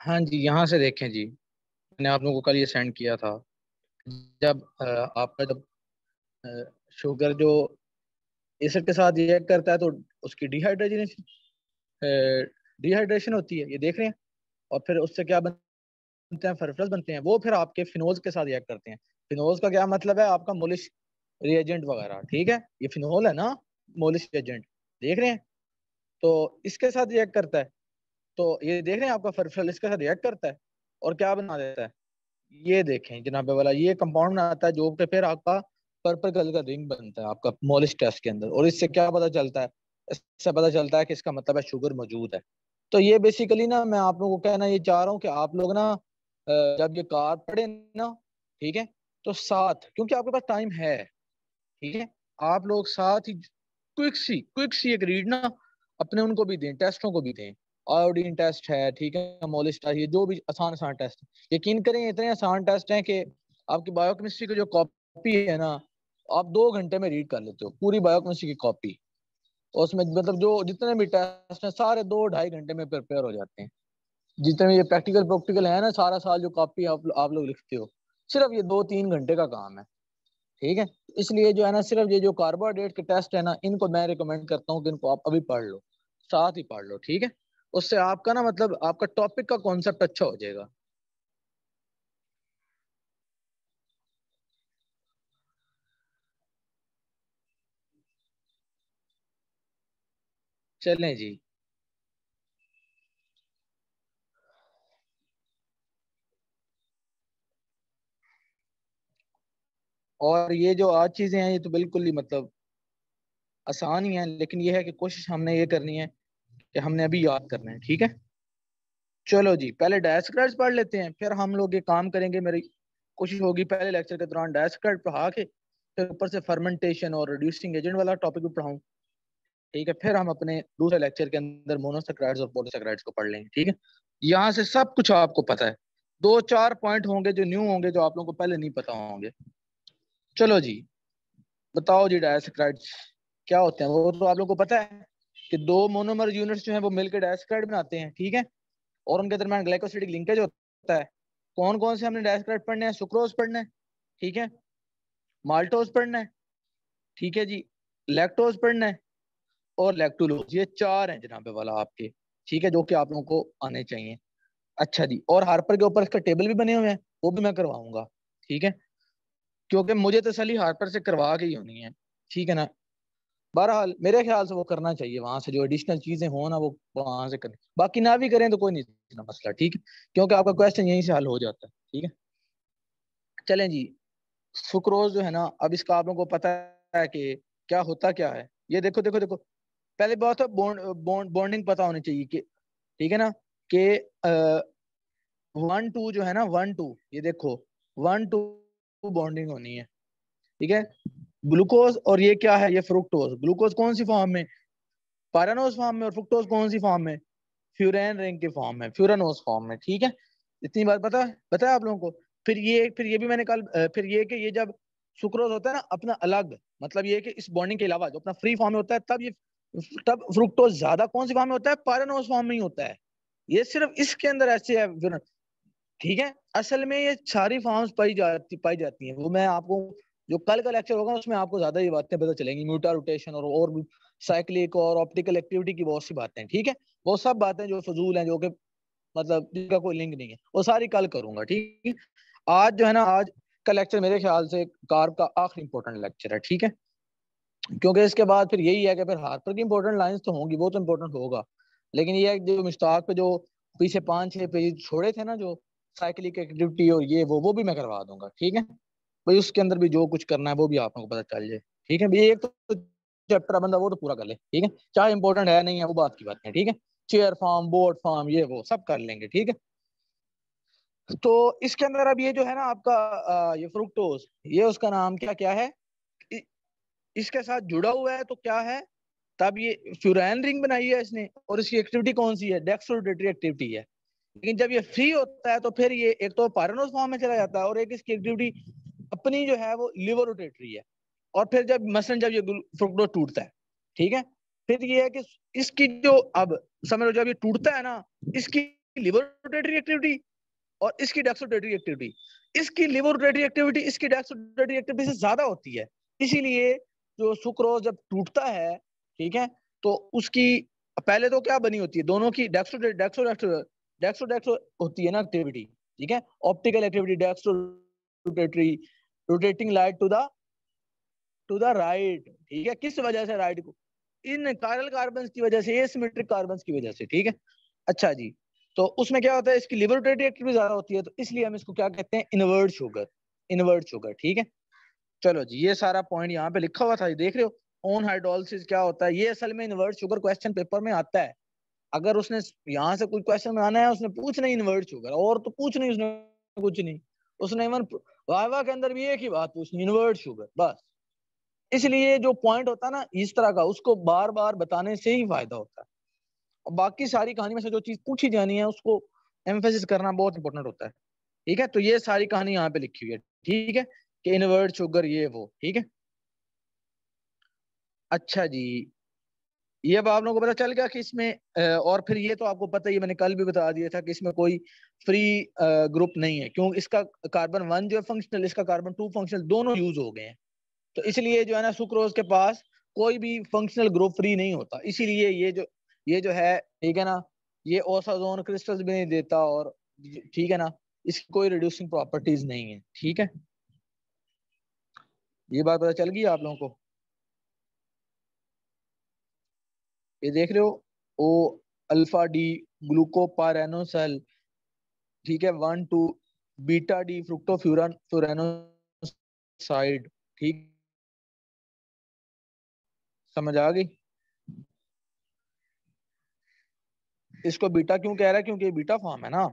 हाँ जी, यहाँ से देखें जी, मैंने आप लोगों को कल ये सेंड किया था। जब आपका जब शुगर जो एसिड के साथ रिएक्ट करता है तो उसकी डिहाइड्रेशन डिहाइड्रेशन होती है, ये देख रहे हैं। और फिर उससे क्या बनते हैं, फरफरस बनते हैं। वो फिर आपके फिनोल्स के साथ रिएक्ट करते हैं। फिनोल्स का क्या मतलब है, आपका मोलिश रिएजेंट वगैरह, ठीक है। ये फिनोल है ना, मोलिश रिएजेंट, देख रहे हैं। तो इसके साथ रिएक्ट करता है। तो ये देख रहे हैं, आपका फरफरल इसके साथ रिएक्ट करता है और क्या बना देता है। ये देखें जनाब वाला, ये कंपाउंड बनाता है जो कि फिर आपका पर्पल कलर का रिंग बनता है आपका मोलिश टेस्ट के अंदर। और इससे क्या पता चलता है, इससे पता चलता है कि इसका मतलब है शुगर मौजूद है। तो ये बेसिकली ना, मैं आप लोगों को कहना ये चाह रहा हूँ कि आप लोग ना जब ये कार पढ़े ना, ठीक है, तो साथ, क्योंकि आपके पास टाइम है, ठीक है, आप लोग साथ ही क्विक सी एक रीड ना अपने उनको भी दें, टेस्टों को भी दें। आयोडीन टेस्ट है, ठीक है, मोलिस टेस्ट, ये जो भी आसान आसान टेस्ट, यकीन करें इतने आसान टेस्ट हैं कि आपकी बायोकेमिस्ट्री की जो कॉपी है ना, आप 2 घंटे में रीड कर लेते हो पूरी बायोकेमिस्ट्री की कॉपी। और उसमें मतलब जो जितने भी टेस्ट हैं सारे 2-2.5 घंटे में प्रिपेयर हो जाते हैं। जितने भी ये प्रैक्टिकल प्रैक्टिकल है ना, सारा साल जो कॉपी आप लोग लिखते हो, सिर्फ ये 2-3 घंटे का काम है, ठीक है। इसलिए जो है ना, सिर्फ ये जो कार्बोहाइड्रेट के टेस्ट है ना, इनको मैं रिकमेंड करता हूँ कि इनको आप अभी पढ़ लो, साथ ही पढ़ लो, ठीक है। उससे आपका ना मतलब आपका टॉपिक का कॉन्सेप्ट अच्छा हो जाएगा। चलें जी। और ये जो आज चीजें हैं, ये तो बिल्कुल ही मतलब आसान ही है, लेकिन ये है कि कोशिश हमने ये करनी है कि हमने अभी याद करना है, ठीक है। चलो जी, पहले डायस्क्राइड्स पढ़ लेते हैं, फिर हम लोग ये काम करेंगे। मेरी कोशिश होगी पहले लेक्चर के दौरान डायस्क्राइड पढ़ा के फिर ऊपर से फर्मेंटेशन और रिड्यूसिंग एजेंट वाला टॉपिक भी पढ़ाऊं, ठीक है। फिर हम अपने दूसरे लेक्चर के अंदर मोनोसेक्राइड्स और पॉलीसेक्राइड्स को पढ़ लेंगे, ठीक है। यहाँ से सब कुछ आपको पता है। 2-4 पॉइंट होंगे जो न्यू होंगे, जो आप लोगों को पहले नहीं पता होंगे। चलो जी, बताओ जी, डायसेक्राइड्स क्या होते हैं। वो तो आप लोगों को पता है कि दो मोनोमर यूनिट्स जो है वो मिलकर डायसेक्राइड बनाते हैं, ठीक है। और उनके दरमियान ग्लाइकोसिडिक लिंकेज होता है। कौन कौन से हमने डायसेक्राइड पढ़ने हैं, सुक्रोज पढ़ना है, ठीक है, माल्टोज पढ़ना है, ठीक है जी, लैक्टोज पढ़ना है, और लैक्टुलोज। ये 4 हैं जनाबे वाला आपके, ठीक है, जो कि आप लोगों को आने चाहिए। अच्छा जी, और हार्पर के ऊपर इसका टेबल भी बने हुए हैं, वो भी मैं करवाऊंगा, ठीक है, क्योंकि मुझे तसली हार्पर से करवा के ही होनी है, ठीक है ना। बहरहाल मेरे ख्याल से वो करना चाहिए, वहां से जो एडिशनल चीजें हो ना वो वहां से करें। बाकी ना भी करें तो कोई नहीं ना मसला, ठीक है, क्योंकि आपका क्वेश्चन यहीं से हल हो जाता है, ठीक है। चलें जी, सुक्रोज जो है ना, अब इसका आप लोगों को पता है कि क्या होता क्या है। ये देखो देखो देखो, पहले बात है बॉन्डिंग पता होनी चाहिए कि, ठीक है ना, कि 1-2 जो है ना, 1-2, ये देखो 1-2 बॉन्डिंग होनी है, ठीक है। ग्लूकोज और ये क्या है, ये फ्रुक्टोज। ग्लूकोज कौन सी फॉर्म में, पायरानोज फॉर्म में, और फ्रुक्टोज कौन सी फॉर्म में, फ्यूरेन रिंग की फॉर्म में, फ्यूरानोज फॉर्म में, ठीक है। इतनी बात पता है आप लोगों को। फिर ये भी मैंने कल फिर ये कि ये जब सुक्रोज होता है ना अपना अलग, मतलब ये कि इस बॉन्डिंग के अलावा जो अपना फ्री फॉर्म में होता है, तब फ्रुक्टोज ज्यादा कौन सी फॉर्म में होता है, पायरानोज फॉर्म में ही होता है। ये सिर्फ इसके अंदर ऐसे है, ठीक है। असल में ये सारी फॉर्म्स पाई जाती हैं। वो मैं आपको जो कल का लेक्चर होगा उसमें आपको ज्यादा ये बातें पता चलेंगी, म्यूटा रोटेशन और भी साइक्लिक और ऑप्टिकल एक्टिविटी की बहुत सी बातें, ठीक है। वो सब बातें जो फजूल हैं, जो कि मतलब जिनका कोई लिंक नहीं है, वो सारी कल करूंगा, ठीक है। आज जो है ना, आज का लेक्चर मेरे ख्याल से कार्ब का आखिरी इंपॉर्टेंट लेक्चर है, ठीक है, क्योंकि इसके बाद फिर यही है कि फिर हार्पर की इंपॉर्टेंट लाइंस तो होंगी, वो तो इंपॉर्टेंट होगा। लेकिन ये है कि जो मुश्ताक पे जो पीछे 5-6 पेज छोड़े थे ना, जो साइक्लिक एक्टिविटी और ये वो भी मैं करवा दूंगा, ठीक है। भाई उसके अंदर भी जो कुछ करना है वो भी आप लोगों को पता चल जाए, ठीक है। भाई एक तो चैप्टर बंदा वो तो पूरा कर ले, ठीक है, चाहे इंपॉर्टेंट है नहीं है वो बात की बात है, ठीक है। चेयर फॉर्म, बोर्ड फॉर्म, ये वो सब कर लेंगे, ठीक है। तो इसके अंदर अब ये जो है ना आपका ये फ्रुक्टोज, ये उसका नाम क्या क्या है, इ, इसके साथ जुड़ा हुआ है तो क्या है, तब ये फ्यूरैन रिंग बनाई है इसने, और इसकी एक्टिविटी कौन सी है, डेक्सट्रोरोटेटरी एक्टिविटी है। लेकिन जब ये फ्री होता है तो फिर ये एक तो पायरानोज फॉर्म में चला जाता है, और एक इसकी एक्टिविटी अपनी जो है वो लिवर रोटेटरी है। और फिर जब मसलन जब ये फ्रुक्टोज टूटता है, ठीक है, फिर ये है कि इसकी जो अब समझ लो जब ये टूटता है ना, इसकी लिवर रोटेटरी एक्टिविटी और इसकी डेक्सोरोटेटरी एक्टिविटी, इसकी लिवर रोटेटरी एक्टिविटी इसकी डेक्सोरोटेटरी एक्टिविटी से ज्यादा होती है। इसीलिए जो सुक्रोज जब टूटता है, ठीक है, तो उसकी पहले तो क्या बनी होती है, दोनों की डेक्सो डेक्सो डेक्सो डेक्सो होती है ना एक्टिविटी, ठीक है, optical activity dextrorotatory, rotating light to the right, ठीक है, किस वजह से राइट को, इन कायरल कार्बन की वजह से, एसिमेट्रिक कार्बन की वजह से, ठीक है। अच्छा जी, तो उसमें क्या होता है, इसकी लिवर रोटेटरी एक्टिविटी ज्यादा होती है, तो इसलिए हम इसको क्या कहते हैं, इनवर्ट शुगर, इनवर्ट शुगर, ठीक है। चलो जी, ये सारा पॉइंट यहाँ पे लिखा हुआ था, ये देख रहे हो, ऑन हाइड्रोलिसिस क्या होता है, ये असल में इनवर्ट शुगर क्वेश्चन पेपर में आता है। अगर उसने यहाँ से कोई क्वेश्चन आना है, उसने पूछना ही इनवर्ट शुगर, और तो पूछ नहीं उसने, कुछ नहीं, उसने इवन वाइवा के अंदर भी एक ही बात पूछनी, इनवर्ट शुगर, बस। इसलिए जो पॉइंट होता है ना इस तरह का, उसको बार बार बताने से ही फायदा होता है, और बाकी सारी कहानी में से जो चीज पूछी जानी है उसको एम्फेसिस करना बहुत इंपॉर्टेंट होता है, ठीक है। तो ये सारी कहानी यहाँ पे लिखी हुई है, ठीक है, कि इनवर्ट शुगर ये वो, ठीक है। अच्छा जी, ये अब आप लोगों को पता चल गया कि इसमें और फिर ये तो आपको पता ही है, मैंने कल भी बता दिया था कि इसमें कोई फ्री ग्रुप नहीं है, क्यों, इसका कार्बन 1 जो है फंक्शनल, इसका कार्बन 2 फंक्शनल, दोनों यूज हो गए हैं, तो इसलिए जो है ना सुक्रोज के पास कोई भी फंक्शनल ग्रुप फ्री नहीं होता, इसीलिए ये जो है, ठीक है ना, ये ओसाजोन क्रिस्टल्स भी नहीं देता, और ठीक है ना, इसकी कोई रिड्यूसिंग प्रॉपर्टीज नहीं है, ठीक है। ये बात पता चल गई आप लोगों को। ये देख रहे हो, ओ अल्फा डी ग्लूकोपारानोसल, ठीक है, 1 2 बीटा डी फ्रुक्टोफ्यूरन फ्यूरानोसाइड, ठीक, समझ आ गई। इसको बीटा क्यों कह रहा है, क्योंकि ये बीटा फॉर्म है ना,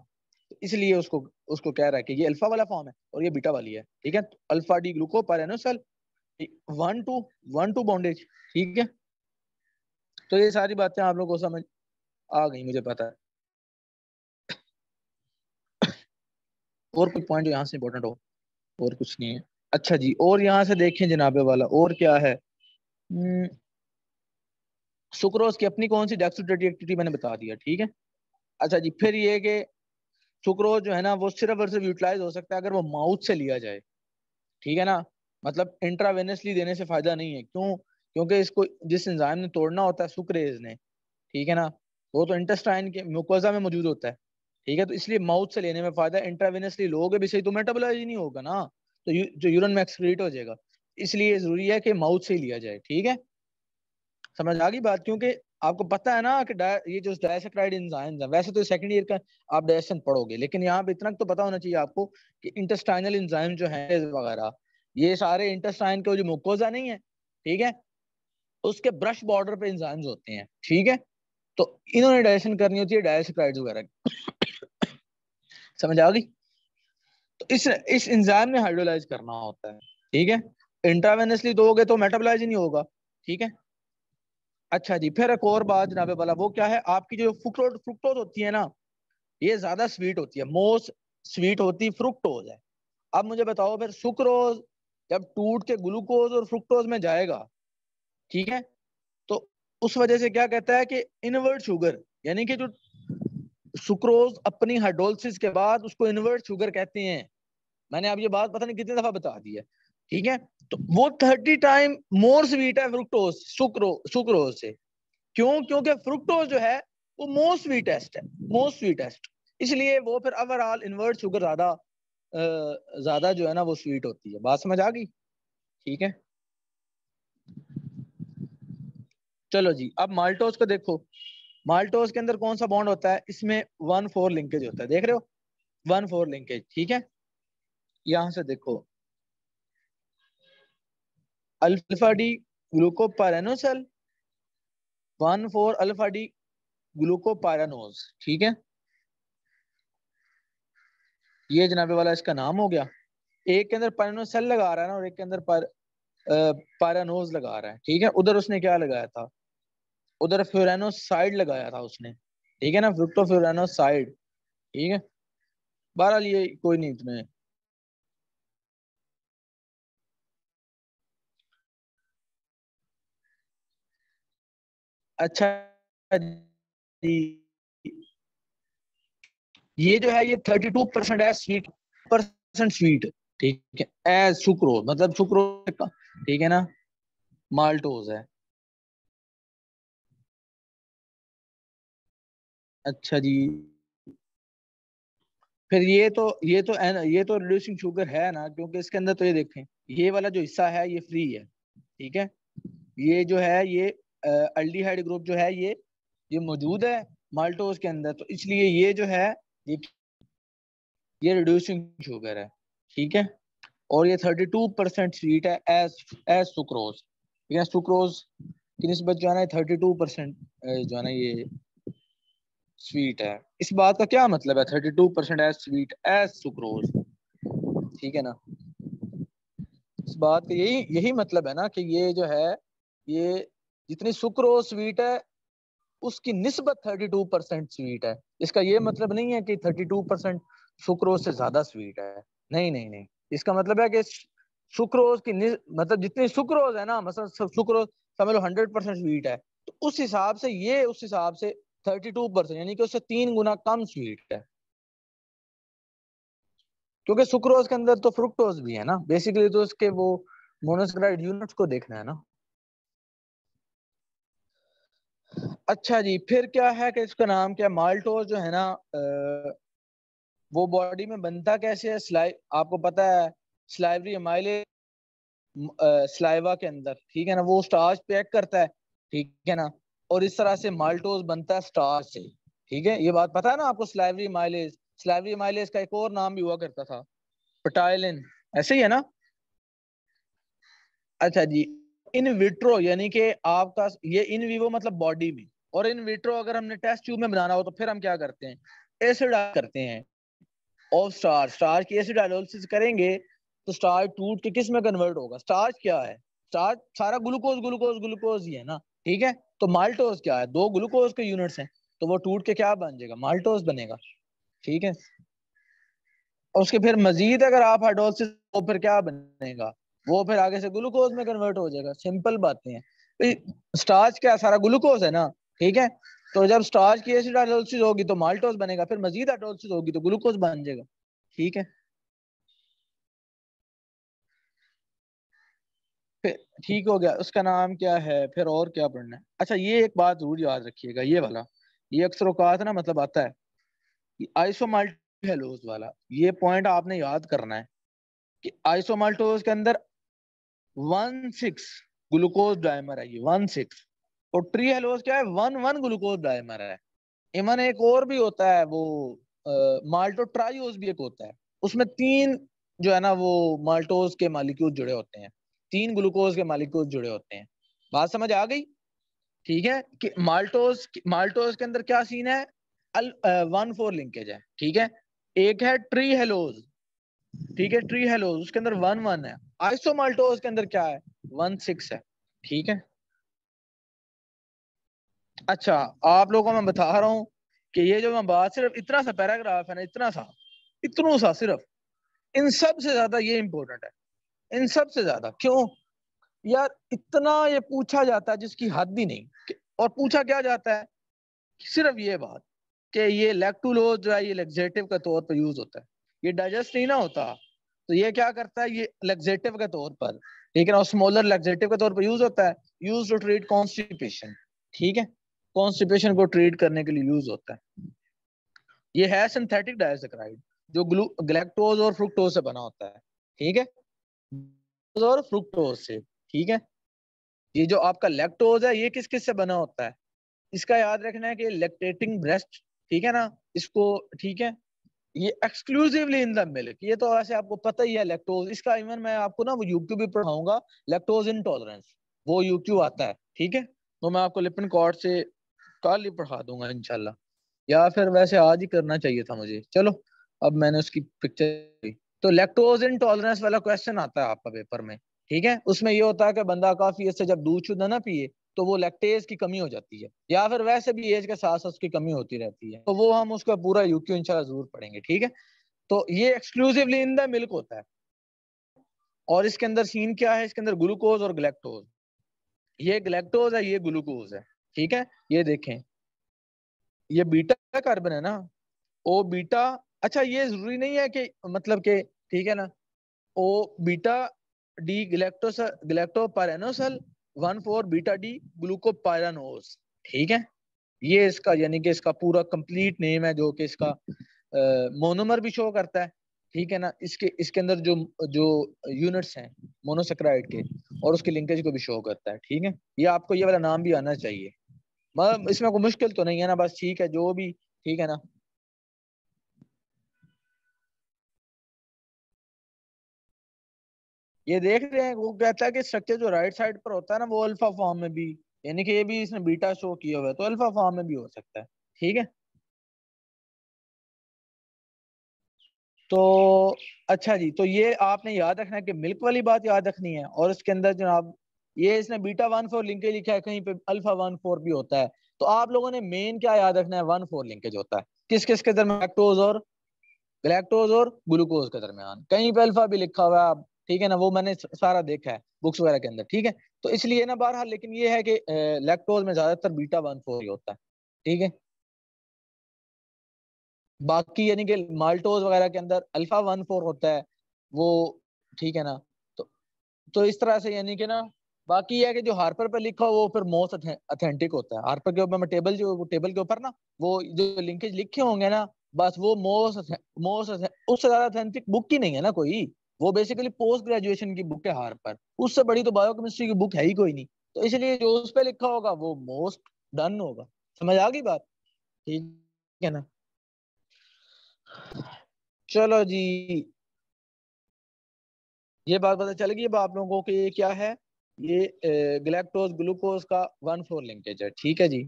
तो इसलिए उसको उसको कह रहा है कि ये अल्फा वाला फॉर्म है और ये बीटा वाली है, ठीक है। तो अल्फा डी ग्लूकोपारानोसल 1 2 बॉन्डेज, ठीक है। तो ये सारी बातें आप लोगों को समझ आ गई, मुझे पता है। और कोई पॉइंट जो यहाँ से इंपॉर्टेंट हो, और कुछ नहीं है। अच्छा जी, और यहाँ से देखें जनाबे वाला, और क्या है, सुक्रोज की अपनी कौन सी डेक्सोरेटरी एक्टिविटी मैंने बता दिया, ठीक है। अच्छा जी, फिर ये कि सुक्रोज जो है ना वो सिर्फ और सिर्फ यूटिलाइज हो सकता है अगर वो माउथ से लिया जाए, ठीक है ना, मतलब इंट्रावेनसली देने से फायदा नहीं है, क्यों, क्योंकि इसको जिस एंजाइम ने तोड़ना होता है सुक्रेज ने, ठीक है ना, वो तो इंटेस्टाइन के म्यूकोजा में मौजूद होता है, ठीक है, तो इसलिए माउथ से लेने में फायदा है, इंट्रावेनसली लोगे भी सही तो मेटाबोलाइज ही नहीं होगा ना, तो जो यूरिन में एक्सक्रीट हो जाएगा, इसलिए जरूरी है कि माउथ से ही लिया जाए, ठीक है। समझ आ गई बात, क्योंकि आपको पता है ना कि ये जो डाइसैक्राइड एंजाइम्स है, वैसे तो सेकंड ईयर का आप डाइजेशन पढ़ोगे, लेकिन यहाँ पे इतना तो पता होना चाहिए आपको कि इंटेस्टाइनल एंजाइम जो है वगैरह, ये सारे इंटेस्टाइन के जो मुकोजा नहीं है, ठीक है, उसके ब्रश बॉर्डर पे एंजाइम्स होते हैं, ठीक है, तो इन्होंने डाइजेशन करनी होती है डाइसैक्राइड्स वगैरह की। समझ आ गई। तो इस एंजाइम ने हाइड्रोलाइज करना होता है, ठीक है, इंट्रावेनसली दोगे तो मेटाबोलाइज ही नहीं होगा, ठीक है। अच्छा जी, फिर एक और बात जनाबे वाला, वो क्या है, आपकी जो फ्रुक्टोज फ्रुक्टोज होती है ना, ये ज्यादा स्वीट होती है, मोस्ट स्वीट होती फ्रुक्टोज है। अब मुझे बताओ फिर सुक्रोज जब टूट के ग्लूकोज और फ्रुक्टोज में जाएगा, ठीक है, तो उस वजह से क्या कहता है कि इनवर्ट शुगर, यानी कि जो सुक्रोज अपनी हाइड्रोलिसिस के बाद उसको इनवर्ट शुगर कहते हैं। मैंने अब ये बात पता नहीं कितनी दफा बता दी है, ठीक है, तो वो 30 टाइम मोर स्वीट है फ्रुक्टोज सुक्रोज से। क्यों, क्योंकि फ्रुक्टोज जो है वो मोस्ट स्वीटेस्ट है, मोस्ट स्वीटेस्ट, इसलिए वो फिर ओवरऑल इनवर्ट शुगर ज्यादा जो है ना वो स्वीट होती है। बात समझ आ गई, ठीक है। चलो जी, अब माल्टोज को देखो, माल्टोज के अंदर कौन सा बॉन्ड होता है, इसमें 1 4 लिंकेज होता है, देख रहे हो, 1 4 लिंकेज, ठीक है। यहां से देखो, अल्फा डी ग्लूकोपारानोसल 1 4 अल्फा डी ग्लूकोपारानोज, ठीक है, ये जनाबे वाला इसका नाम हो गया। एक के अंदर पारानोसेल लगा रहा है ना, और एक के अंदर पारानोज लगा रहा है, ठीक है। उधर उसने क्या लगाया था, उधर फ्यूरानोसाइड लगाया था उसने, ठीक है ना, फ्रुक्टोफ्यूरानोसाइड, ठीक है। बहरहाल ये कोई नहीं तुम्हें। अच्छा जी, ये जो है ये 32% है स्वीट परसेंट स्वीट, ठीक है, एज सुक्रोज, मतलब सुक्रोज का, ठीक है ना, माल्टोज है। अच्छा जी, फिर ये तो रिड्यूसिंग शुगर है ना, क्योंकि इसके अंदर तो ये देखें, ये वाला जो हिस्सा है ये फ्री है, ठीक है, ये जो है ये अल्डिहाइड ग्रुप जो है ये मौजूद है माल्टोज के अंदर, तो इसलिए ये जो है ये ये रिड्यूसिंग शुगर है, ठीक है। और ये 32% स्वीट है एज एज सुक्रोज, ठीक है, सुक्रोज की निस्बत जो है ना 32% जो है ना ये स्वीट है। इस बात का क्या मतलब है 32% एज स्वीट एज सुक्रोज, ठीक है ना, इस बात का यही यही मतलब है ना कि ये जो है ये जितनी सुक्रोज स्वीट है उसकी निस्बत 32% स्वीट है। इसका ये मतलब नहीं है कि 32% सुक्रोज से ज्यादा स्वीट है, नहीं नहीं नहीं, इसका मतलब है कि सुक्रोज की मतलब जितनी सुक्रोज है ना, मतलब सुक्रोज समझ लो 100% स्वीट है, तो उस हिसाब से ये उस हिसाब से 32% यानी कि उससे 3 गुना कम स्वीट है, क्योंकि सुक्रोज के अंदर तो फ्रुक्टोज भी है ना, बेसिकली तो उसके वो मोनोसैकेराइड यूनिट्स को देखना है ना। अच्छा जी, फिर क्या है कि इसका नाम क्या, माल्टोज जो है ना वो बॉडी में बनता कैसे है, आपको पता है स्लाइवरी एमाइलेज स्लाइवा के अंदर, ठीक है ना, वो स्टार्च पैक करता है, ठीक है ना, और इस तरह से माल्टोज बनता है स्टार्च से, ठीक है, ये बात पता है ना आपको। स्लाइवरी माइलेज का एक और नाम भी हुआ करता था, पटाइलिन, ऐसे ही है ना। अच्छा जी, इन विट्रो यानी कि आपका ये इन विवो मतलब बॉडी में, और इन विट्रो अगर हमने टेस्ट ट्यूब में बनाना हो तो फिर हम क्या करते हैं, एसिड करते हैं ऑफ स्टार्च, स्टार्च की एसिड हाइड्रोलिसिस करेंगे तो स्टार्च टूट के किस में कन्वर्ट होगा, स्टार्च क्या है, स्टार्च सारा ग्लूकोज ग्लूकोज ग्लूकोज ही है ना, ठीक है, तो माल्टोज क्या है, 2 ग्लूकोज के यूनिट्स हैं, तो वो टूट के क्या बन जाएगा, माल्टोज बनेगा, ठीक है। और उसके फिर मजीद अगर आप हाइड्रोलिसिस तो फिर क्या बनेगा, वो फिर आगे से ग्लूकोज में कन्वर्ट हो जाएगा, सिंपल बातें हैं। स्टार्च क्या सारा ग्लूकोज है ना, ठीक है, तो जब स्टार्च की एसिड हाइड्रोलिसिस होगी तो माल्टोज बनेगा, फिर मजीद हाइड्रोलिसिस होगी तो ग्लूकोज बन जाएगा, ठीक है। फिर ठीक हो गया, उसका नाम क्या है, फिर और क्या पढ़ना है। अच्छा, ये एक बात जरूर याद रखिएगा, ये वाला ये अक्सर औकात ना मतलब आता है, आइसोमाल्टी हेलोज वाला, ये पॉइंट आपने याद करना है कि आइसोमाल्टोज के अंदर 16 ग्लूकोज डायमर है, ये 16, और ट्री हेलोज क्या है, 11 ग्लूकोज डायमर है। इमन एक और भी होता है वो माल्टो ट्राइओस भी एक होता है, उसमें 3 जो है ना वो माल्टोज के मालिक्यूल जुड़े होते हैं, 3 ग्लूकोज के मालिक्यूल जुड़े होते हैं। बात समझ आ गई, ठीक है, कि माल्टोज के अंदर क्या सीन है, 1,4 लिंकेज है, ठीक है। एक है ट्री हेलोज, ठीक है, ट्री हेलोज उसके अंदर 1,1 है, आइसोमाल्टोज के अंदर क्या है, 1,6 है, ठीक है। अच्छा, आप लोगों को मैं बता रहा हूँ कि ये जो मैं बात, सिर्फ इतना सा पैराग्राफ है ना, इतना सा, इतनों सा सिर्फ, इन सब से ज्यादा ये इंपॉर्टेंट है, इन सब से ज्यादा क्यों यार, इतना ये पूछा जाता है जिसकी हद ही नहीं, और पूछा क्या जाता है, सिर्फ ये बात कि ये लैक्टुलोज जो है ये लेक्सेटिव के तौर पर यूज होता है, ये डाइजेस्ट नहीं ना होता, तो ये क्या करता है, ये लेक्सेटिव के तौर पर, ठीक है ना, स्मॉलर लेक्सेटिव के तौर पर यूज होता है, यूज टू ट्रीट कॉन्स्टिपेशन, ठीक है, कॉन्स्टिपेशन को ट्रीट करने के लिए यूज होता है। ये है सिंथेटिक डाइसैकेराइड जो ग्लैक्टोज और फ्रुक्टोज से बना होता है, ठीक है, और फ्रुक्टोज से, ठीक है। ये जो आपका लैक्टोज है ये किस किस से बना होता है, इसका याद रखना है कि लैक्टेटिंग ब्रेस्ट, ठीक है ना, इसको, ठीक है, ये एक्सक्लूसिवली इन द मिल्क, ये तो वैसे आपको पता ही है लैक्टोज, इसका इवन मैं आपको ना वो यूट्यूब भी पढ़ाऊंगा, लैक्टोज इंटॉलरेंस, वो यूट्यूब आता है, ठीक है, तो मैं आपको लिपिन कॉर्ड से कल ही पढ़ा दूंगा इंशाल्लाह, या फिर वैसे आज ही करना चाहिए था मुझे, चलो अब मैंने उसकी पिक्चर। तो लैक्टोज इंटॉलरेंस वाला क्वेश्चन आता है आपका पेपर में, ठीक है, उसमें ये होता है कि बंदा काफी इससे जब दूध शुद्ध ना पिए तो वो लैक्टेज की कमी हो जाती है, या फिर वैसे भी एज के साथ साथ उसकी कमी होती रहती है, तो वो हम उसका पूरा यूक्यू इंशाल्लाह जरूर पढ़ेंगे, ठीक है। तो ये एक्सक्लूसिवली इन द मिल्क होता है, और इसके अंदर सीन क्या है, इसके अंदर ग्लूकोज और ग्लैक्टोज, ये ग्लैक्टोज है ये ग्लूकोज है, ठीक है, ये देखें, ये बीटा कार्बन है ना, ओ बीटा, अच्छा ये जरूरी नहीं है कि मतलब कि, ठीक है ना, ओ beta D ग्लैक्टोपायरानोसल 1,4 beta D glucopyranose, ठीक है। ये इसका यानी कि इसका पूरा कंप्लीट नेम है, जो कि इसका मोनोमर भी शो करता है, ठीक है ना। इसके इसके अंदर जो जो यूनिट्स हैं मोनोसेक्राइड के, और उसके लिंकेज को भी शो करता है, ठीक है। ये आपको ये वाला नाम भी आना चाहिए, मतलब इसमें कोई मुश्किल तो नहीं है ना, बस ठीक है जो भी, ठीक है ना। ये देख रहे हैं, वो कहता है कि स्ट्रक्चर जो राइट साइड पर होता है ना, वो अल्फा फॉर्म में भी, यानी कि ये भी इसने बीटा शो किया हुआ है, तो अल्फा फॉर्म में भी हो सकता है, ठीक है। तो अच्छा जी, तो ये आपने याद रखना है कि मिल्क वाली बात याद रखनी है, और इसके अंदर जनाब ये इसने बीटा 1,4 लिंकेज लिखा है, कहीं पे अल्फा 1,4 भी होता है। तो आप लोगों ने मेन क्या याद रखना है, 1,4 लिंकेज होता है किस किस के दरमियान, लैक्टोज और ग्लूकोज के दरमियान। कहीं पे अल्फा भी लिखा हुआ है, ठीक है ना, वो मैंने सारा देखा है बुक्स वगैरह के अंदर, ठीक है। तो इसलिए ना बहरहाल, लेकिन ये है कि लैक्टोज में ज्यादातर बीटा 1,4 ही होता है, ठीक है। बाकी यानी कि माल्टोज वगैरह के अंदर अल्फा 1,4 होता है वो, ठीक है ना। तो तो इस तरह से यानी कि ना, बाकी ये है कि जो हार्पर पे लिखा हो वो फिर मोस्ट अथेंटिक होता है। हार्पर के ऊपर मैं टेबल, जो टेबल के ऊपर ना वो जो लिंकेज लिखे होंगे ना, बस वो मोस्ट उससे ज्यादा अथेंटिक बुक ही नहीं है ना कोई। वो बेसिकली पोस्ट ग्रेजुएशन की बुक है हार्पर, उससे बड़ी तो बायोकेमिस्ट्री की बुक है ही कोई नहीं। तो इसलिए जो उस पे लिखा होगा वो मोस्ट डन होगा। समझ आ गई बात, ठीक है ना। चलो जी, ये बात पता चल गई अब आप लोगों को कि ये क्या है। ये ग्लैक्टोज ग्लूकोज का 1,4 लिंकेज है, ठीक है जी।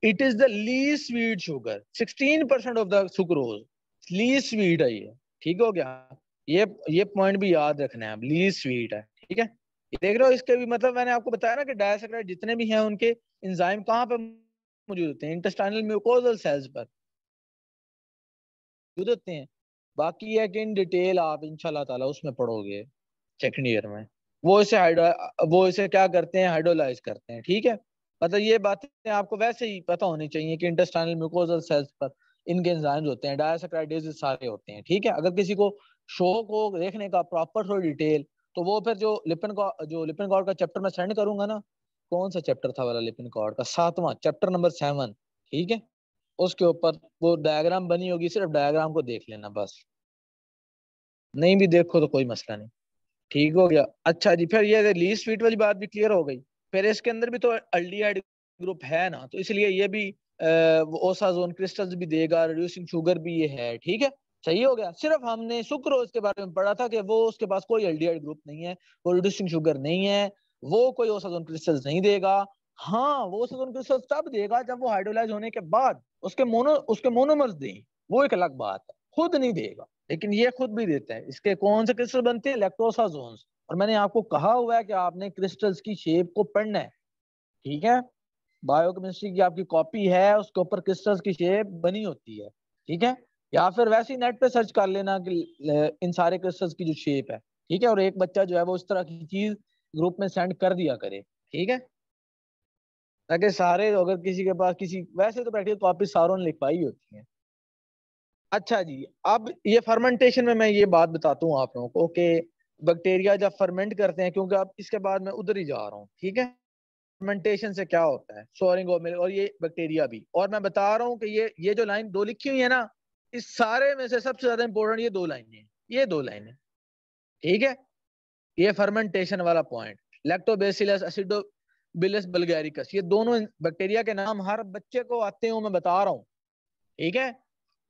It is the least sweet sugar, 16% of the sucrose, least sweet है ये, ठीक हो गया। ये पॉइंट भी याद रखना है, अब लीस्ट स्वीट है, ठीक है। ये देख रहे हो, इसके भी मतलब मैंने आपको बताया ना कि डायसैकेराइड जितने भी हैं उनके एंजाइम कहाँ पे मौजूद होते हैं, इंटेस्टाइनल म्यूकोजल सेल्स पर मौजूद होते हैं। बाकी है कि इन डिटेल आप इंशाल्लाह ताला उसमें पढ़ोगे सेकंड ईयर में। वो इसे वो इसे क्या करते हैं, हाइड्रोलाइज करते हैं, ठीक है। मतलब ये बातें आपको वैसे ही पता होनी चाहिए कि इंटेस्टाइनल म्यूकोजल सेल्स पर इनके एंजाइम्स होते हैं, डायसैकेराइडेज सारे होते हैं, ठीक है। अगर किसी को शौक हो देखने का प्रॉपर थोड़ी डिटेल, तो वो फिर जो लिपिन कॉर्ड का चैप्टर मैं सेंड करूंगा ना, कौन सा चैप्टर था वाला, लिपिन कॉर्ड का 7वां चैप्टर नंबर 7, ठीक है। उसके ऊपर वो डायग्राम बनी होगी, सिर्फ डायग्राम को देख लेना बस, नहीं भी देखो तो कोई मसला नहीं, ठीक हो गया। अच्छा जी, फिर ये लीस्ट स्वीट वाली बात भी क्लियर हो गई। फिर इसके अंदर भी तो अल्डिहाइड ग्रुप है ना, तो इसलिए ये भी ओसाजोन क्रिस्टल्स भी देगा, रिड्यूसिंग शुगर भी ये है, ठीक है। सही हो गया। सिर्फ हमने सुक्रोज के बारे में पढ़ा था कि वो उसके पास कोई अल्डिहाइड ग्रुप नहीं है, वो रिड्यूसिंग शुगर नहीं है, वो कोई ओसाजोन क्रिस्टल्स नहीं देगा। हाँ, वो ओसाजोन क्रिस्टल्स तब देगा जब वो हाइड्रोलाइज होने के बाद उसके मोनोमर्स दें, वो एक अलग बात है, खुद नहीं देगा। लेकिन ये खुद भी देता है। इसके कौन से क्रिस्टल बनते हैं, लैक्टोसाजोन्स। और मैंने आपको कहा हुआ है कि आपने क्रिस्टल्स की शेप को पढ़ना है, ठीक है। बायोकेमिस्ट्री की आपकी कॉपी है, उसके ऊपर क्रिस्टल्स की शेप बनी होती है, ठीक है। या फिर वैसे ही नेट पे सर्च कर लेना कि इन सारे क्रिस्टल्स की जो शेप है, ठीक है। और एक बच्चा जो है वो इस तरह की चीज ग्रुप में सेंड कर दिया करे, ठीक है। ताकि सारे, अगर किसी के पास किसी, वैसे तो प्रैक्टिकल कॉपी सारों ने लिखवाई होती है। अच्छा जी, अब ये फर्मेंटेशन में मैं ये बात बताता हूँ आप लोगों को कि बैक्टीरिया जब फर्मेंट करते हैं, क्योंकि अब इसके बाद मैं उधर ही जा रहा हूँ, ठीक है। फर्मेंटेशन से क्या होता है, सोरिंग ऑफ मिल्क, और ये बैक्टीरिया भी। और मैं बता रहा हूँ कि ये जो लाइन दो लिखी हुई है ना, इस सारे में से सबसे ज्यादा इंपॉर्टेंट ये दो लाइनें हैं, ये दो लाइनें, ठीक है। ये फर्मेंटेशन वाला पॉइंट, लैक्टोबैसिलस एसिडोबिलस बल्गैरिकस, ये दोनों बैक्टीरिया के नाम हर बच्चे को आते हैं, मैं बता रहा हूँ, ठीक है।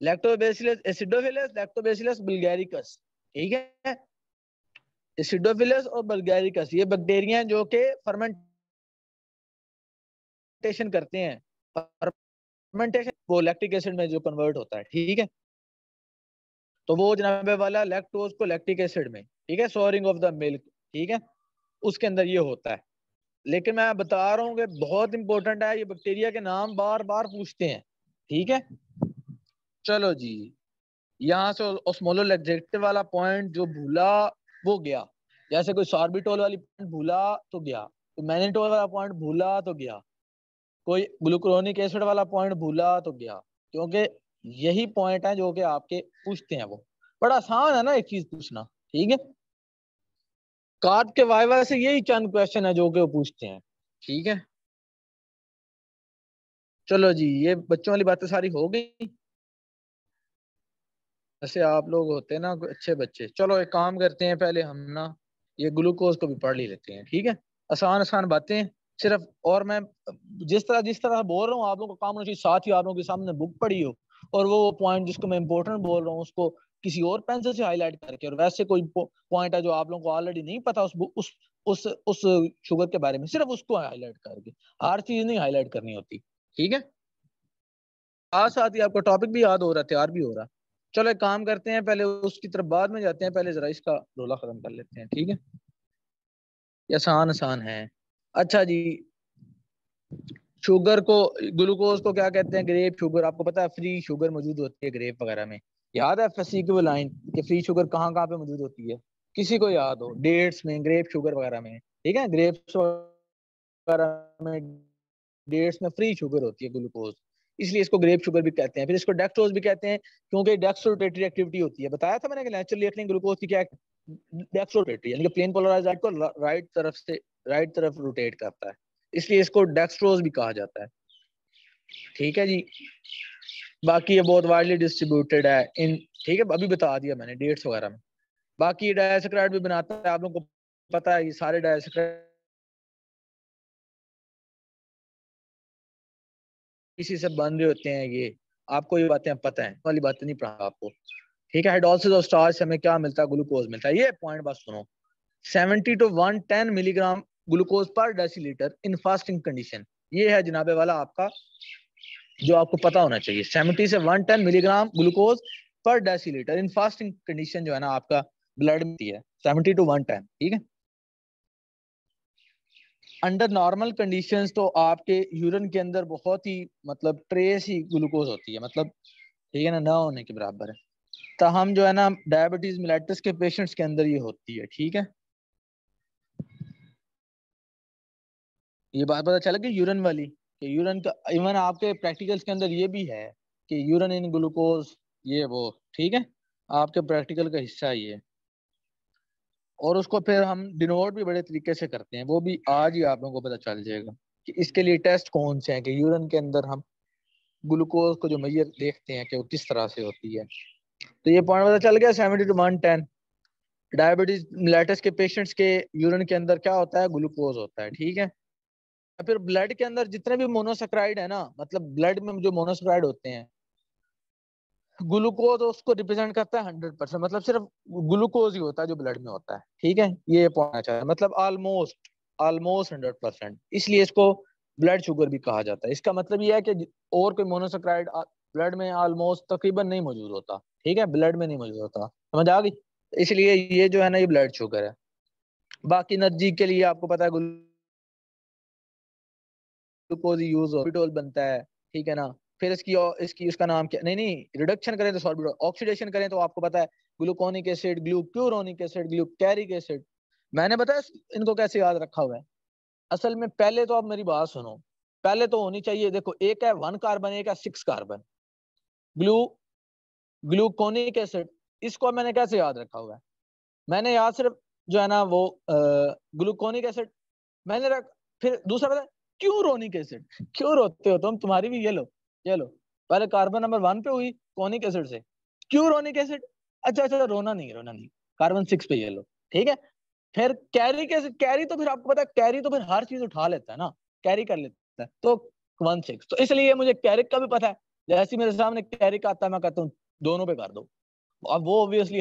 लैक्टोबैसिलस एसिडोफिलस, लैक्टोबैसिलस बुल्गारिकस, ठीक है। एसिडोफिलस और बुल्गारिकस ये बैक्टीरिया हैं जो कि फर्मेंटेशन करते हैं। फर्मेंटेशन वो लैक्टिक एसिड में जो कन्वर्ट होता है, ठीक है। तो वो जनाब वाला लैक्टोज को लैक्टिक एसिड में, ठीक है, सोरिंग ऑफ द मिल्क, ठीक है, उसके अंदर ये होता है। लेकिन मैं बता रहा हूँ कि बहुत इंपॉर्टेंट है, ये बैक्टीरिया के नाम बार बार पूछते हैं, ठीक है। चलो जी, यहाँ से ओस्मोलैक्टिक वाला पॉइंट जो भूला वो गया। जैसे कोई सॉर्बिटोल वाली पॉइंट भूला तो गया, कोई मैनिटोल वाला पॉइंट भूला तो गया, कोई ग्लूक्रोनिक एसिड वाला पॉइंट भूला तो गया। क्योंकि यही पॉइंट है जो कि आपके पूछते हैं। वो बड़ा आसान है ना एक चीज पूछना, ठीक है। कार्ड के वाइवा से यही चंद क्वेश्चन है जो कि वो पूछते हैं, ठीक है। चलो जी, ये बच्चों वाली बातें सारी हो गई। ऐसे आप लोग होते हैं ना अच्छे बच्चे। चलो एक काम करते हैं, पहले हम ना ये ग्लूकोज को भी पढ़ ही लेते हैं, ठीक है। आसान आसान बातें सिर्फ। और मैं जिस तरह बोल रहा हूँ आप लोगों को काम होना चाहिए, साथ ही आप लोगों के सामने बुक पढ़ी हो और वो पॉइंट जिसको मैं इंपॉर्टेंट बोल रहा हूँ उसको किसी और पेंसिल से हाईलाइट करके, और वैसे कोई पॉइंट है जो आप लोगों को ऑलरेडी नहीं पता उस शुगर के बारे में, सिर्फ उसको हाईलाइट करके, हर चीज नहीं हाईलाइट करनी होती, ठीक है। साथ साथ ही आपका टॉपिक भी याद हो रहा है, तैयार भी हो रहा है। चलो एक काम करते हैं, पहले उसकी तरफ बाद में जाते हैं, पहले जरा इसका रोला खत्म कर लेते हैं, ठीक है। ये आसान आसान है। अच्छा जी, शुगर को, ग्लूकोज को क्या कहते हैं? Grape sugar. आपको पता है फ्री शुगर मौजूद होती है ग्रेप वगैरह में। याद है फसी की वो लाइन कि फ्री शुगर कहाँ कहाँ पे मौजूद होती है? किसी को याद हो? डेट्स में, ग्रेप शुगर वगैरह में, ठीक है। ग्रेप्स वगैरह में, डेट्स में फ्री शुगर होती है ग्लूकोज, इसलिए इसको ग्रेप शुगर भी कहते हैं। फिर इसको डेक्सट्रोज भी कहते हैं क्योंकि डेक्सट्रोरेटरी एक्टिविटी होती है। बताया था मैंने कि नेचुरल रिएक्टिंग ग्लूकोज की क्या, डेक्सट्रोरेटरी, यानी कि प्लेन पोलराइज्ड को राइट तरफ से राइट तरफ रोटेट करता है, इसलिए इसको डेक्सट्रोज भी कहा जाता है, ठीक है जी। बाकी ये बहुत वाइडली डिस्ट्रीब्यूटेड है इन, ठीक है, अभी बता दिया मैंने डेट्स वगैरह में। बाकी डायसेक्राइड भी बनाता है, आप लोगों को पता है ये सारे डायसेक्राइड इसी से बन रहे होते हैं ये। आपको ये बातें पता है, वाली बातें नहीं पढ़ा आपको, ठीक है। हाइड्रोलिसिस और स्टार्च से हमें क्या मिलता है? ग्लूकोज मिलता है। ये पॉइंट बस सुनो, 70 to 110 मिलीग्राम ग्लूकोज पर डेसीलीटर इन फास्टिंग कंडीशन। ये है जनाबे वाला आपका जो आपको पता होना चाहिए। 70 से 110 मिलीग्राम ग्लूकोज पर डेसीलीटर इन फास्टिंग कंडीशन जो है ना आपका ब्लड में है 70 to 110, ठीक है। अंडर नॉर्मल कंडीशंस तो आपके यूरिन के अंदर बहुत ही मतलब ट्रेस ही ग्लूकोज होती है, मतलब ठीक है ना होने के बराबर है। ताहम जो है ना डायबिटीज मिलेटस के पेशेंट्स के अंदर ये होती है, ठीक है। ये बात पता चल गई यूरिन वाली, कि यूरिन का इवन आपके प्रैक्टिकल्स के अंदर ये भी है कि यूरिन इन ग्लूकोज, ये वो, ठीक है। आपके प्रैक्टिकल का हिस्सा है ये। और उसको फिर हम डिनोट भी बड़े तरीके से करते हैं, वो भी आज ही आप लोगों को पता चल जाएगा कि इसके लिए टेस्ट कौन से हैं, कि यूरिन के अंदर हम ग्लूकोज को जो मैयर देखते हैं कि वो किस तरह से होती है। तो ये पॉइंट पता चल गया, 70 to 110। डायबिटीज मिलेटस के पेशेंट्स के यूरिन के अंदर क्या होता है? ग्लूकोज होता है, ठीक है। फिर ब्लड के अंदर जितने भी मोनोसेक्राइड है ना, मतलब ब्लड में जो मोनोसेक्राइड होते हैं, ग्लूकोज उसको रिप्रेजेंट करता है 100%, मतलब सिर्फ ग्लूकोज ही होता है जो ब्लड में होता है, ठीक है। ये पॉइंट अच्छा है, मतलब ऑलमोस्ट ऑलमोस्ट 100%, इसलिए इसको ब्लड शुगर भी कहा जाता है। इसका मतलब ये है कि और कोई मोनोसेक्राइड ब्लड में ऑलमोस्ट तकरीबन नहीं मौजूद होता, ठीक है, ब्लड में नहीं मौजूद होता, समझ आ गई। इसलिए ये जो है ना ये ब्लड शुगर है। बाकी एनर्जी के लिए आपको पता है ग्लूकोज यूज ऑर्बिटॉल बनता है, ठीक है ना। फिर इसकी इसकी उसका नाम क्या, नहीं नहीं, रिडक्शन करें तो सॉर्बिटॉल, ऑक्सीडेशन करें तो आपको पता है ग्लूकोनिक एसिड, ग्लूक्यूरोनिक एसिड, ग्लूकैरिक एसिड। मैंने बताया इनको कैसे याद रखा हुआ है। असल में पहले तो आप मेरी बात सुनो, पहले तो होनी चाहिए, देखो एक है 1 कार्बन, एक है 6 कार्बन, ग्लू ग्लूकोनिक एसिड। इसको मैंने कैसे याद रखा हुआ है? मैंने याद सिर्फ जो है ना वो ग्लूकोनिक एसिड मैंने रख, फिर दूसरा पता है क्यों रोनिक एसिड, क्यों रोते हो तुम? तुम्हारी भी ये लो, पहले कार्बन नंबर 1 पे हुई कोनिक एसिड से, क्यों रोनिक एसिड? अच्छा अच्छा, रोना नहीं, कार्बन 6 पे ये लो, ठीक है। फिर कैरी कैसे, कैरी तो फिर आपको पता है कैरी तो फिर हर चीज उठा लेता है ना, कैरी कर लेता है, तो 1 6, तो इसलिए मुझे कैरिक का भी पता है। जैसे मेरे सामने कैरिक आता है मैं कहता हूँ दोनों पे कर दो। अब वो ऑब्वियसली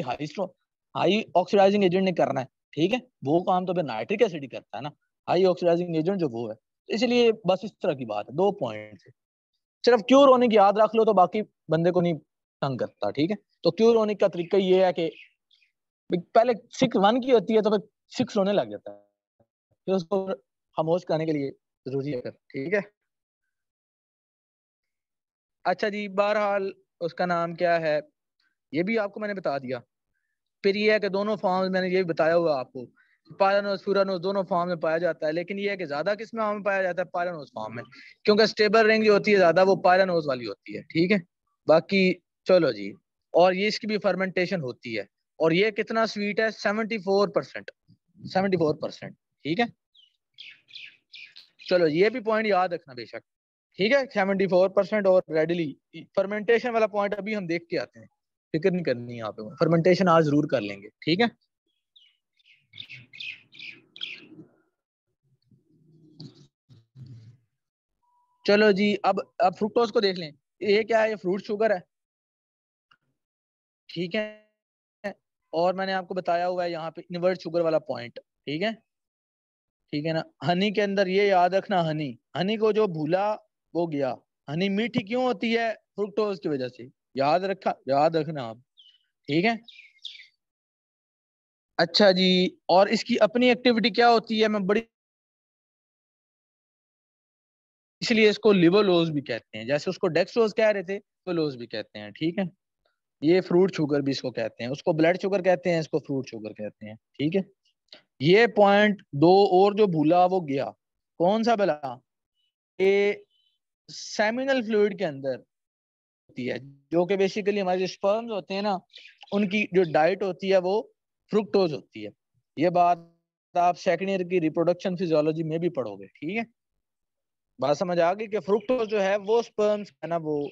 हाई ऑक्सीडाइजिंग एजेंट ने करना है, ठीक है, वो काम तो फिर नाइट्रिक एसिड ही करता है ना, हाई ऑक्सीडाइजिंग एजेंट जो वो है। इसलिए बस इस तरह की बात है, 2 पॉइंट है। सिर्फ क्योर होनिक याद रख लो तो बाकी बंदे को नहीं तंग करता, ठीक है। तो क्योर होनिक का तरीका ये है कि पहले 6 1 की होती है तो फिर 6 रोने लग जाता है, फिर उसको खामोश करने के लिए जरूरी है, ठीक है। अच्छा जी, बहरहाल उसका नाम क्या है ये भी आपको मैंने बता दिया। फिर ये है कि दोनों फॉर्म मैंने ये भी बताया हुआ आपको, पायरानोस फ्यूरानोस दोनों फॉर्म में पाया जाता है, लेकिन ये है कि ज्यादा किस में पाया जाता है? पायरानोस फॉर्म में, क्योंकि स्टेबल रिंग जो होती है ज्यादा वो पायरानोस वाली होती है, ठीक है। बाकी चलो जी, और ये इसकी भी फर्मेंटेशन होती है, और ये कितना स्वीट है, 74%, 74%। ठीक है, चलो ये भी पॉइंट याद रखना बेशक। ठीक है, 74%, और रेडली फर्मेंटेशन वाला पॉइंट अभी हम देख के आते हैं, फिक्र नहीं करनी यहाँ पे, फर्मेंटेशन आज जरूर कर लेंगे। ठीक है, चलो जी, अब फ्रुक्टोज को देख लें। ये क्या है, ये फ्रूट शुगर है। ठीक है, और मैंने आपको बताया हुआ है यहाँ पे इनवर्ट शुगर वाला पॉइंट। ठीक है, ठीक है ना। हनी के अंदर ये याद रखना, हनी, हनी को जो भूला वो गया। हनी मीठी क्यों होती है, फ्रुक्टोज की वजह से। याद रखना आप। ठीक है, अच्छा जी, और इसकी अपनी एक्टिविटी क्या होती है, मैं बड़ी, इसलिए इसको लिवोलोज भी कहते हैं, जैसे उसको डेक्सट्रोज कह रहे थे, लिवोलोज भी कहते हैं। ठीक है, ये फ्रूट शुगर भी इसको कहते हैं, उसको ब्लड शुगर कहते हैं, इसको फ्रूट शुगर कहते हैं। ठीक है, ये पॉइंट दो और जो भूला वो गया, कौन सा भला, ये सेमिनल फ्लूइड के अंदर होती है, जो कि बेसिकली हमारे जो स्पर्म्स होते हैं ना, उनकी जो डाइट होती है वो फ्रुक्टोज होती है। ये बात आप सेकेंड ईयर की रिप्रोडक्शन फिजियोलॉजी में भी पढ़ोगे। ठीक है, बात समझ आ गई कि फ्रुक्टोज जो है वो स्पर्म्स है ना, वो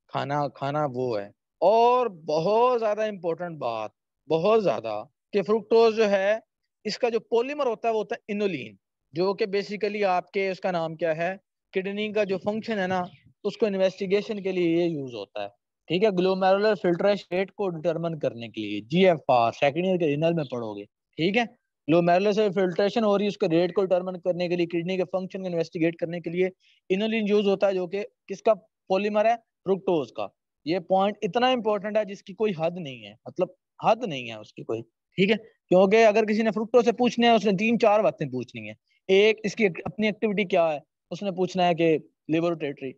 खाना खाना वो है। और बहुत ज्यादा इंपॉर्टेंट बात, बहुत ज्यादा, कि फ्रुक्टोज जो है, इसका जो पॉलीमर होता है वो होता है इनोलिन, जो कि बेसिकली आपके, उसका नाम क्या है, किडनी का जो फंक्शन है ना, उसको इन्वेस्टिगेशन के लिए ये यूज होता है। ठीक है, ग्लोमेरुलर फिल्ट्रेशन रेट को डिटरमिन करने के लिए, GFR सेकेंड ईयर के रिनल में पढ़ोगे। ठीक है, ग्लोमेरुलर से फिल्ट्रेशन हो रही है, उसके रेट को डिटरमिन करने के लिए, किडनी के फंक्शन को इन्वेस्टिगेट करने के लिए इनोलिन यूज होता है, जो कि किसका पॉलीमर है, फ्रुक्टोज का। ये पॉइंट इतना इंपॉर्टेंट है जिसकी कोई हद नहीं है, मतलब हद नहीं है उसकी कोई। ठीक है, क्योंकि अगर किसी ने फ्रुक्टोज से पूछने है, उसने 3-4 बातें पूछनी है। एक, इसकी अपनी एक्टिविटी क्या है, उसने पूछना है कि लिबोरेटरी,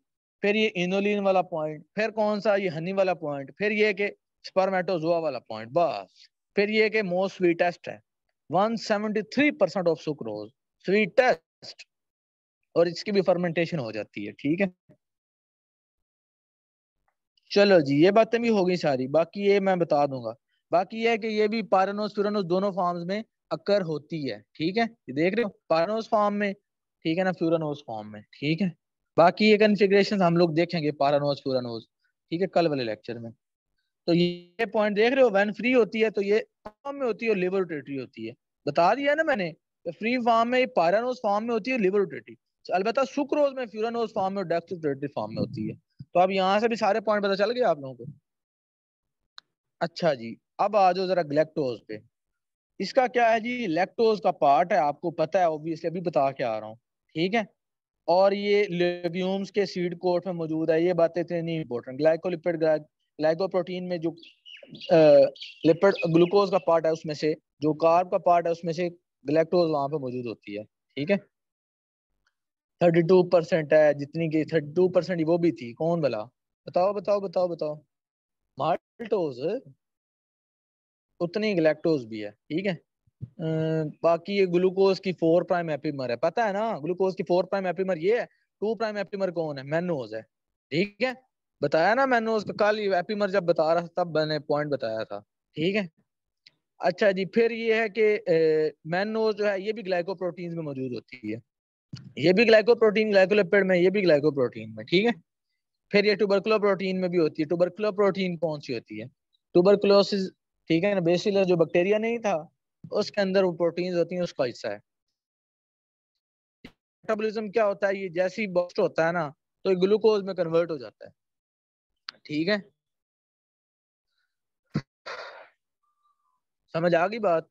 फिर ये इनोलिन वाला पॉइंट, फिर कौन सा, ये हनी वाला पॉइंट, फिर ये कि स्पर्मेटोजोआ वाला पॉइंट, बस। फिर ये कि मोस्ट स्वीटेस्ट है, 173% ऑफ सुक्रोज, स्वीटेस्ट, और इसकी भी फर्मेंटेशन हो जाती है। ठीक है, चलो जी, ये बातें भी हो गई सारी, बाकी ये मैं बता दूंगा। बाकी ये है कि ये भी पारानोस फ्यूरानोस दोनों फॉर्म्स में अकर होती है। ठीक है, ये देख रहे हो, पारानोस फॉर्म में, ठीक है ना, फ्यूरानोस फॉर्म में। ठीक है, बाकी ये कॉन्फ़िगरेशन हम लोग देखेंगे पारानोस फ्यूरानोस, ठीक है, कल वाले लेक्चर में। तो ये पॉइंट देख रहे हो, व्हेन फ्री होती है तो ये फॉर्म में होती है और लिबोरेटरी होती है। बता दिया ना मैंने, फ्री फॉर्म में पारानोस फॉर्म में होती है, लिबोरेटरी अलबत्ता सुक्रोज में, फ्यूरानोस फॉर्म में और डेक्सट्रोरेटरी फॉर्म में होती है। तो अब यहाँ से भी सारे पॉइंट पता चल गए आप लोगों को। अच्छा जी, अब आ जाओ जरा ग्लैक्टोज पे। इसका क्या है जी, लैक्टोज का पार्ट है, आपको पता है, ऑब्वियसली अभी बता के आ रहा हूँ। ठीक है, और ये लेग्यूम्स के सीड कोट में मौजूद है, ये बातें इतनी नहीं इंपॉर्टेंट। ग्लाइकोलिपिड, ग्लाइकोप्रोटीन में जो लिपिड ग्लूकोज का पार्ट है, उसमें से जो कार्ब का पार्ट है, उसमें से ग्लैक्टोज वहां पे मौजूद होती है। ठीक है, 32% है, जितनी की 32% वो भी थी, कौन भला, बताओ बताओ बताओ बताओ, माल्टोज, उतनी ग्लैक्टोज भी है। ठीक है, बाकी ये ग्लूकोज की 4 प्राइम एपिमर है, पता है ना, ग्लूकोज की 4 प्राइम एपिमर ये है। 2 प्राइम एपिमर कौन है, मैनोज है। ठीक है, बताया ना मैनोज का, कल एपिमर जब बता रहा था तब मैंने पॉइंट बताया था। ठीक है, अच्छा जी, फिर ये है कि मैनोज जो है ये भी ग्लाइकोप्रोटीन में मौजूद होती है, ये भी ग्लाइकोप्रोटीन, ग्लाइकोलिपिड में, ये भी ग्लाइकोप्रोटीन में। ठीक है, फिर ये ट्यूबरकुलो प्रोटीन में भी होती है। ट्यूबरकुलो प्रोटीन कौन सी होती है, ट्यूबरकुलोसिस, ठीक है ना, बेसिलस जो बैक्टीरिया नहीं था, उसके अंदर वो प्रोटीन होती हैं, उसका हिस्सा है। मेटाबॉलिज्म क्या होता है, ये जैसे ही बस्ट होता है ना, तो ये ग्लूकोज में कन्वर्ट हो जाता है। ठीक है, समझ आ गई बात।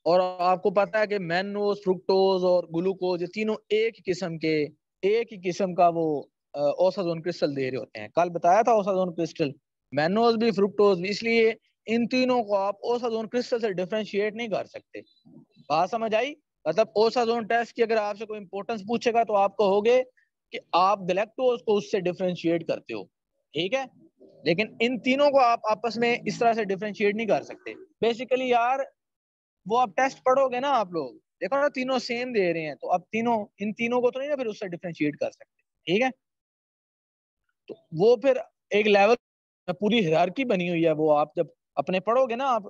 और आपको पता है कि मैनोज, फ्रुक्टोज और ग्लूकोज, ये तीनों एक ही किस्म का वो ओसाजोन क्रिस्टल दे रहे होते हैं। कल बताया था ओसाजोन क्रिस्टल, मैनोज भी फ्रुक्टोज भी, इसलिए इन तीनों को आप ओसाजोन क्रिस्टल से डिफरेंशिएट नहीं कर सकते। बात समझ आई, मतलब ओसाजोन टेस्ट की अगर आपसे कोई इंपॉर्टेंस पूछेगा तो आप कहोगे कि आप गैलेक्टोज को उससे डिफरेंशिएट करते हो। ठीक है, लेकिन इन तीनों को आप आपस में इस तरह से डिफरेंशिएट नहीं कर सकते। बेसिकली यार, वो आप टेस्ट पढ़ोगे ना, आप लोग देखो ना, तीनों सेम दे रहे हैं, तो अब तीनों, इन तीनों को तो नहीं ना फिर उससे डिफरेंशिएट कर सकते। ठीक है, तो वो फिर एक लेवल, पूरी हायरार्की बनी हुई है। वो आप जब अपने पढ़ोगे ना, आप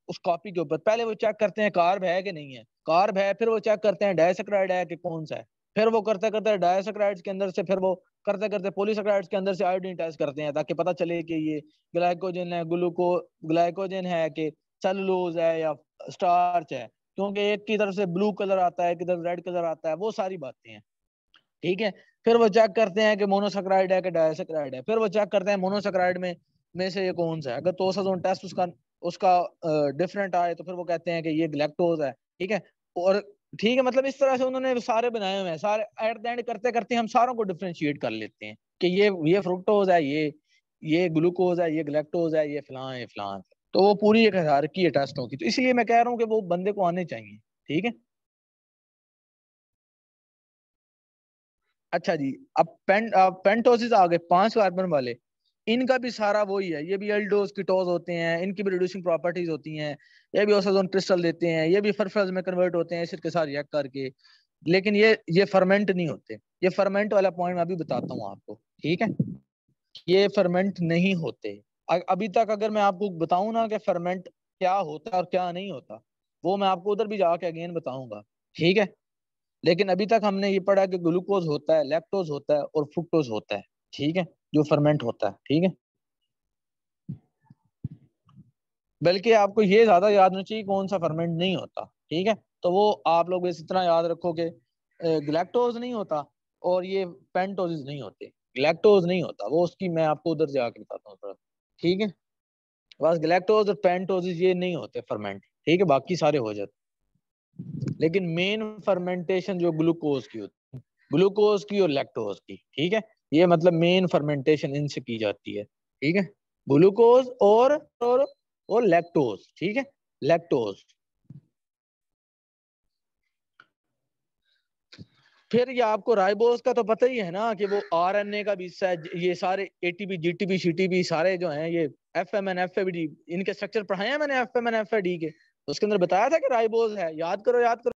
उस कॉपी के ऊपर पहले वो चेक करते हैं कार्ब है कि नहीं है, कार्ब है, फिर वो चेक करते हैं डाइसैकेराइड है कि कौन सा है, फिर वो करते करते डाइसैकेराइड्स के अंदर से, फिर वो करते करते पॉलीसैकेराइड्स के अंदर से आयोडीन टेस्ट करते हैं, ताकि पता चले कि ये ग्लाइकोजन है, ग्लाइकोजन है कि सेलुलोज है या स्टार्च है, क्योंकि एक की तरफ से ब्लू कलर आता है, एक की तरफ रेड कलर आता है, वो सारी बातें हैं। ठीक है। फिर वो चेक करते हैं कि मोनोसेक्राइड है कि डाइसेक्राइड है, फिर वो चेक करते हैं मोनोसेक्राइड में से ये कौन सा है। अगर तोसाजोन टेस्ट उसका उसका डिफरेंट आए तो फिर वो कहते हैं कि ये ग्लैक्टोज है। ठीक है। और ठीक है, मतलब इस तरह से उन्होंने सारे बनाए हुए हैं, सारे एट द एंड करते करते हम सारों को डिफरेंशिएट कर लेते हैं कि ये फ्रुक्टोज है, ये ग्लूकोज है, ये ग्लैक्टोज है, ये फलां है, फलां है। तो वो पूरी एक हायरार्की है टेस्टों की, तो इसलिए मैं कह रहा हूँ कि वो बंदे को आने चाहिए। ठीक है। अच्छा जी, अब पेंटोसिस आ गए 5 कार्बन वाले। इनका भी सारा वही है, ये भी एल्डोज कीटोज होते हैं, इनकी भी रिड्यूसिंग प्रॉपर्टीज होती हैं, ये भी ओसाजोन क्रिस्टल देते हैं, ये भी फरफरज में कन्वर्ट होते हैं एसिड के साथ रिएक्ट करके। लेकिन ये फर्मेंट नहीं होते। ये फर्मेंट वाला पॉइंट मैं अभी बताता हूँ आपको। ठीक है। ये फर्मेंट नहीं होते। अभी तक अगर मैं आपको बताऊं ना कि फर्मेंट क्या होता है और क्या नहीं होता, वो मैं आपको उधर भी जाके अगेन बताऊंगा। ठीक है। लेकिन अभी तक हमने ये पढ़ा कि ग्लूकोज होता है, लैक्टोज होता है और फ्रुक्टोज होता है। ठीक है। जो फर्मेंट होता है। ठीक है। बल्कि आपको ये ज्यादा याद होना चाहिए कौन सा फर्मेंट नहीं होता। ठीक है। तो वो आप लोग बस इतना याद रखो कि ग्लैक्टोज नहीं होता और ये पेंटोज नहीं होते। ग्लैक्टोज नहीं होता, वो उसकी मैं आपको उधर जाकर बताता हूँ थोड़ा। ठीक है। बस ग्लैक्टोज और पेंटोज ये नहीं होते फर्मेंट। ठीक है, बाकी सारे हो जाते। लेकिन मेन फर्मेंटेशन जो ग्लूकोज की होती है, ग्लूकोज की और लैक्टोज की। ठीक है। ये मतलब मेन फर्मेंटेशन इनसे की जाती है। ठीक है। ग्लूकोज और लैक्टोज। ठीक है। लैक्टोज। फिर ये आपको राइबोज का तो पता ही है ना कि वो आरएनए का भी हिस्सा है। ये सारे एटीपी जीटीपी सीटीपी सारे जो हैं, ये एफएमएन एफएडी, इनके स्ट्रक्चर पढ़ाए हैं मैंने, एफएमएन एफएडी के। उसके अंदर बताया था कि राइबोज है। याद करो, याद करो।